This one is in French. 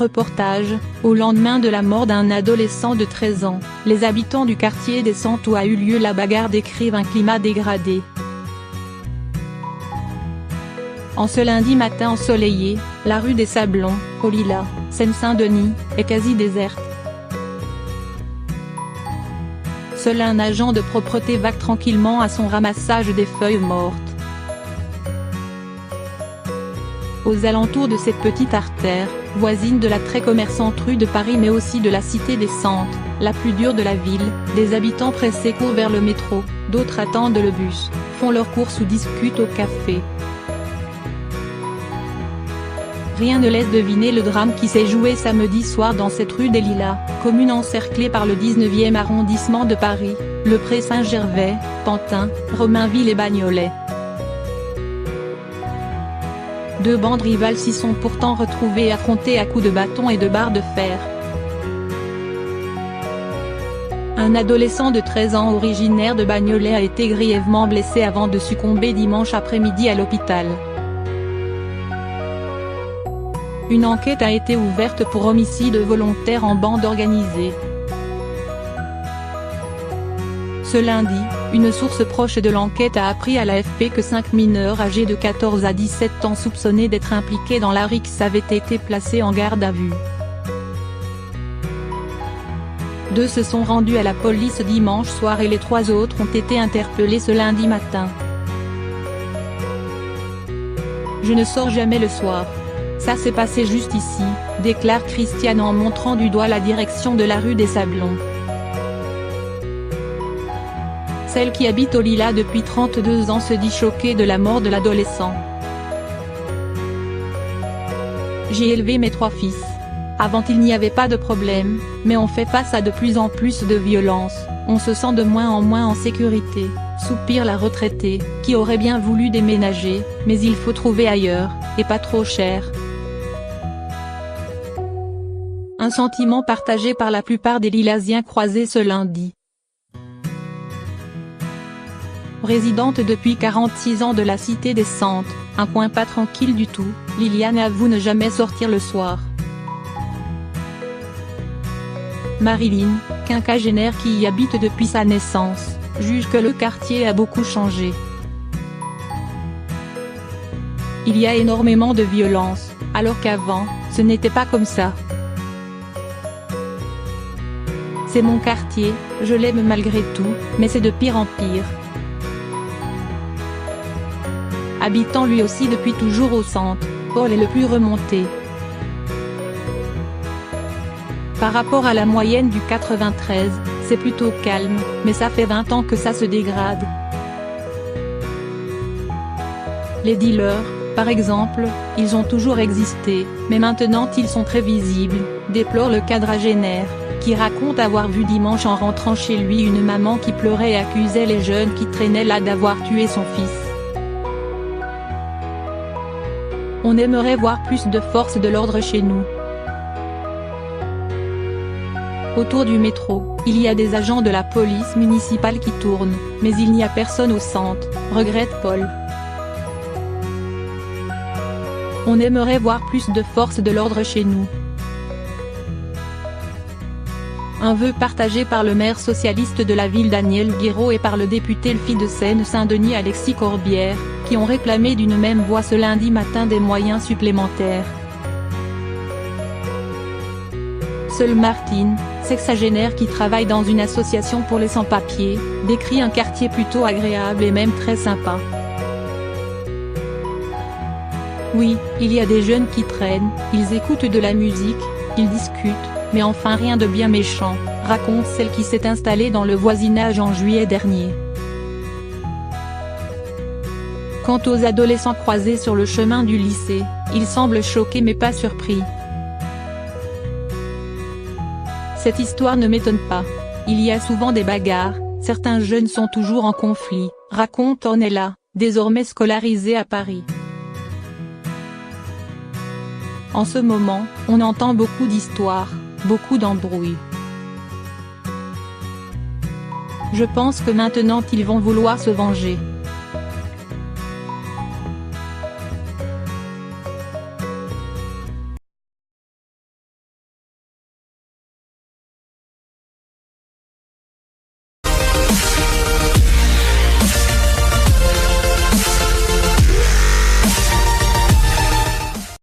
Reportage, au lendemain de la mort d'un adolescent de 13 ans, les habitants du quartier des Santes où a eu lieu la bagarre décrivent un climat dégradé. En ce lundi matin ensoleillé, la rue des Sablons, au Lilas, Seine-Saint-Denis, est quasi déserte. Seul un agent de propreté vague tranquillement à son ramassage des feuilles mortes. Aux alentours de cette petite artère, voisine de la très commerçante rue de Paris mais aussi de la cité des Santes, la plus dure de la ville, des habitants pressés courent vers le métro, d'autres attendent le bus, font leurs courses ou discutent au café. Rien ne laisse deviner le drame qui s'est joué samedi soir dans cette rue des Lilas, commune encerclée par le 19e arrondissement de Paris, le Pré Saint-Gervais, Pantin, Romainville et Bagnolet. Deux bandes rivales s'y sont pourtant retrouvées et affrontées à coups de bâton et de barres de fer. Un adolescent de 13 ans originaire de Bagnolet a été grièvement blessé avant de succomber dimanche après-midi à l'hôpital. Une enquête a été ouverte pour homicide volontaire en bande organisée. Ce lundi, une source proche de l'enquête a appris à l'AFP que 5 mineurs âgés de 14 à 17 ans soupçonnés d'être impliqués dans la rixe avaient été placés en garde à vue. 2 se sont rendus à la police dimanche soir et les 3 autres ont été interpellés ce lundi matin. Je ne sors jamais le soir. Ça s'est passé juste ici, déclare Christiane en montrant du doigt la direction de la rue des Sablons. Celle qui habite au Lilas depuis 32 ans se dit choquée de la mort de l'adolescent. J'ai élevé mes 3 fils. Avant il n'y avait pas de problème, mais on fait face à de plus en plus de violence, on se sent de moins en moins en sécurité, soupire la retraitée, qui aurait bien voulu déménager, mais il faut trouver ailleurs, et pas trop cher. Un sentiment partagé par la plupart des Lilasiens croisés ce lundi. Résidente depuis 46 ans de la cité des Santes, un coin pas tranquille du tout, Liliane avoue ne jamais sortir le soir. Marilyn, quinquagénaire qui y habite depuis sa naissance, juge que le quartier a beaucoup changé. Il y a énormément de violence, alors qu'avant, ce n'était pas comme ça. C'est mon quartier, je l'aime malgré tout, mais c'est de pire en pire. Habitant lui aussi depuis toujours au centre, Paul est le plus remonté. Par rapport à la moyenne du 93, c'est plutôt calme, mais ça fait 20 ans que ça se dégrade. Les dealers, par exemple, ils ont toujours existé, mais maintenant ils sont très visibles, déplore le quadragénaire, qui raconte avoir vu dimanche en rentrant chez lui une maman qui pleurait et accusait les jeunes qui traînaient là d'avoir tué son fils. On aimerait voir plus de force de l'ordre chez nous. Autour du métro, il y a des agents de la police municipale qui tournent, mais il n'y a personne au centre, regrette Paul. On aimerait voir plus de force de l'ordre chez nous. Un vœu partagé par le maire socialiste de la ville Daniel Guiraud et par le député LFI de Seine-Saint-Denis Alexis Corbière, qui ont réclamé d'une même voix ce lundi matin des moyens supplémentaires. Seule Martine, sexagénaire qui travaille dans une association pour les sans-papiers, décrit un quartier plutôt agréable et même très sympa. Oui, il y a des jeunes qui traînent, ils écoutent de la musique, ils discutent, mais enfin rien de bien méchant, raconte celle qui s'est installée dans le voisinage en juillet dernier. Quant aux adolescents croisés sur le chemin du lycée, ils semblent choqués mais pas surpris. Cette histoire ne m'étonne pas. Il y a souvent des bagarres, certains jeunes sont toujours en conflit, raconte Ornella, désormais scolarisée à Paris. En ce moment, on entend beaucoup d'histoires, beaucoup d'embrouilles. Je pense que maintenant ils vont vouloir se venger.